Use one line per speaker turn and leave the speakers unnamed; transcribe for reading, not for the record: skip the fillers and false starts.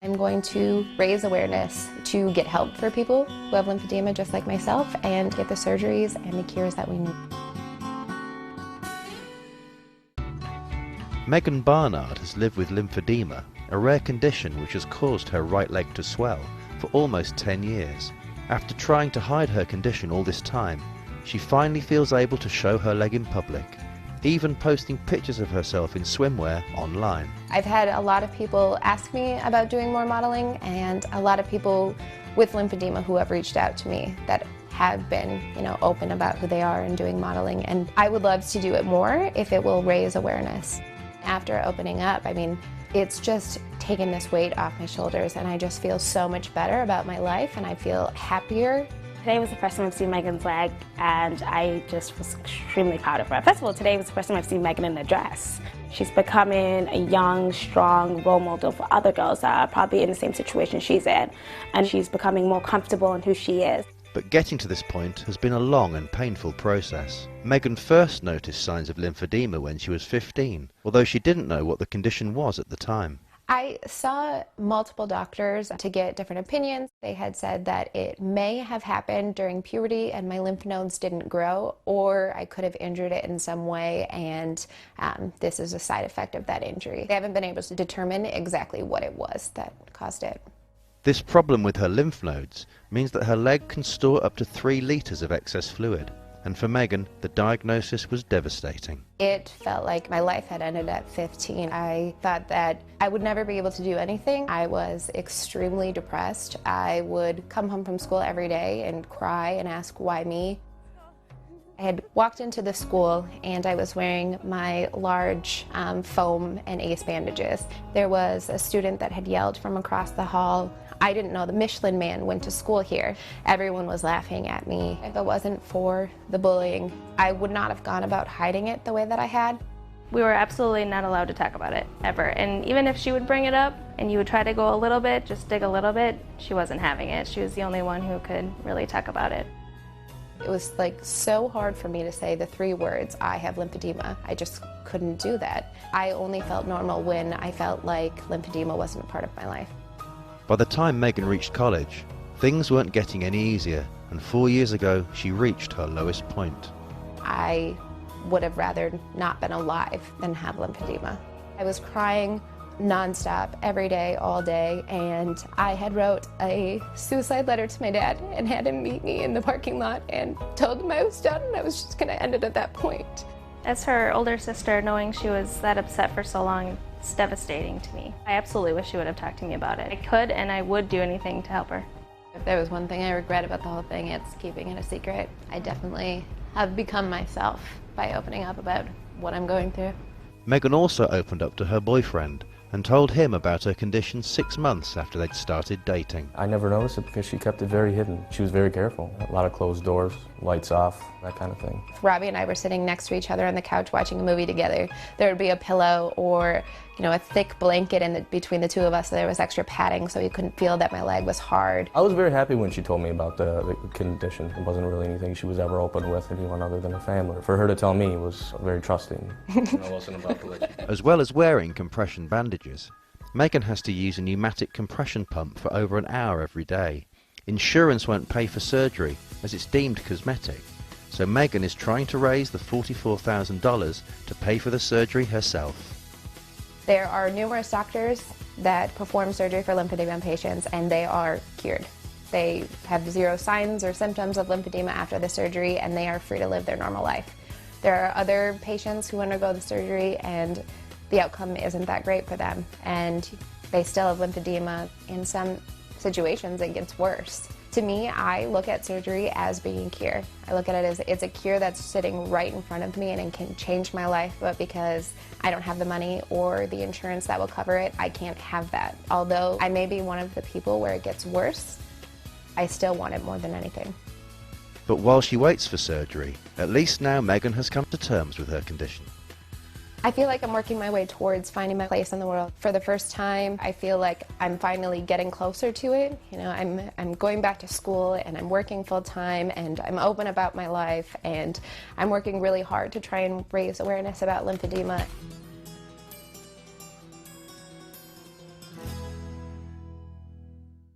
I'm going to raise awareness to get help for people who have lymphedema just like myself and get the surgeries and the cures that we need.
Megan Barnard has lived with lymphedema, a rare condition which has caused her right leg to swell, for almost 10 years. After trying to hide her condition all this time, she finally feels able to show her leg in public, even posting pictures of herself in swimwear online.
I've had a lot of people ask me about doing more modeling, and a lot of people with lymphedema who have reached out to me that have been, open about who they are and doing modeling, and I would love to do it more if it will raise awareness. After opening up, it's just taken this weight off my shoulders, and I just feel so much better about my life, and I feel happier.
Today was the first time I've seen Megan's leg, and I just was extremely proud of her. First of all, today was the first time I've seen Megan in a dress. She's becoming a young, strong role model for other girls that are probably in the same situation she's in, and she's becoming more comfortable in who she is.
But getting to this point has been a long and painful process. Megan first noticed signs of lymphedema when she was 15, although she didn't know what the condition was at the time.
I saw multiple doctors to get different opinions. They had said that it may have happened during puberty and my lymph nodes didn't grow, or I could have injured it in some way, and this is a side effect of that injury. They haven't been able to determine exactly what it was that caused it.
This problem with her lymph nodes means that her leg can store up to 3 litres of excess fluid, and for Megan, the diagnosis was devastating.
It felt like my life had ended at 15. I thought that I would never be able to do anything. I was extremely depressed. I would come home from school every day and cry and ask, why me? I had walked into the school and I was wearing my large foam and ace bandages. There was a student that had yelled from across the hall, I didn't know the Michelin Man went to school here. Everyone was laughing at me. If it wasn't for the bullying, I would not have gone about hiding it the way that I had.
We were absolutely not allowed to talk about it, ever. And even if she would bring it up and you would try to go a little bit, just dig a little bit, she wasn't having it. She was the only one who could really talk about it.
It was so hard for me to say the 3 words, I have lymphedema. I just couldn't do that. I only felt normal when I felt like lymphedema wasn't a part of my life.
By the time Megan reached college, things weren't getting any easier, and 4 years ago she reached her lowest point.
I would have rather not been alive than have lymphedema. I was crying nonstop every day, all day, and I had wrote a suicide letter to my dad and had him meet me in the parking lot and told him I was done and I was just going to end it at that point.
As her older sister, knowing she was that upset for so long, it's devastating to me. I absolutely wish she would have talked to me about it. I could and I would do anything to help her.
If there was one thing I regret about the whole thing, it's keeping it a secret. I definitely have become myself by opening up about what I'm going through.
Megan also opened up to her boyfriend and told him about her condition 6 months after they'd started dating.
I never noticed it because she kept it very hidden. She was very careful. A lot of closed doors, lights off, that kind of thing.
If Robbie and I were sitting next to each other on the couch watching a movie together, there would be a pillow or a thick blanket between the two of us, so there was extra padding so you couldn't feel that my leg was hard.
I was very happy when she told me about the condition. It wasn't really anything she was ever open with anyone other than her family. For her to tell me was very trusting. I wasn't about to let you.
As well as wearing compression bandages, Megan has to use a pneumatic compression pump for over an hour every day. Insurance won't pay for surgery as it's deemed cosmetic, so Megan is trying to raise the $44,000 to pay for the surgery herself.
There are numerous doctors that perform surgery for lymphedema patients and they are cured. They have 0 signs or symptoms of lymphedema after the surgery and they are free to live their normal life. There are other patients who undergo the surgery and the outcome isn't that great for them and they still have lymphedema. In some situations it gets worse. To me, I look at surgery as being a cure. I look at it as it's a cure that's sitting right in front of me and it can change my life, but because I don't have the money or the insurance that will cover it, I can't have that. Although I may be one of the people where it gets worse, I still want it more than anything.
But while she waits for surgery, at least now Megan has come to terms with her condition.
I feel like I'm working my way towards finding my place in the world. For the first time, I feel like I'm finally getting closer to it. I'm going back to school and I'm working full time and I'm open about my life and I'm working really hard to try and raise awareness about lymphedema.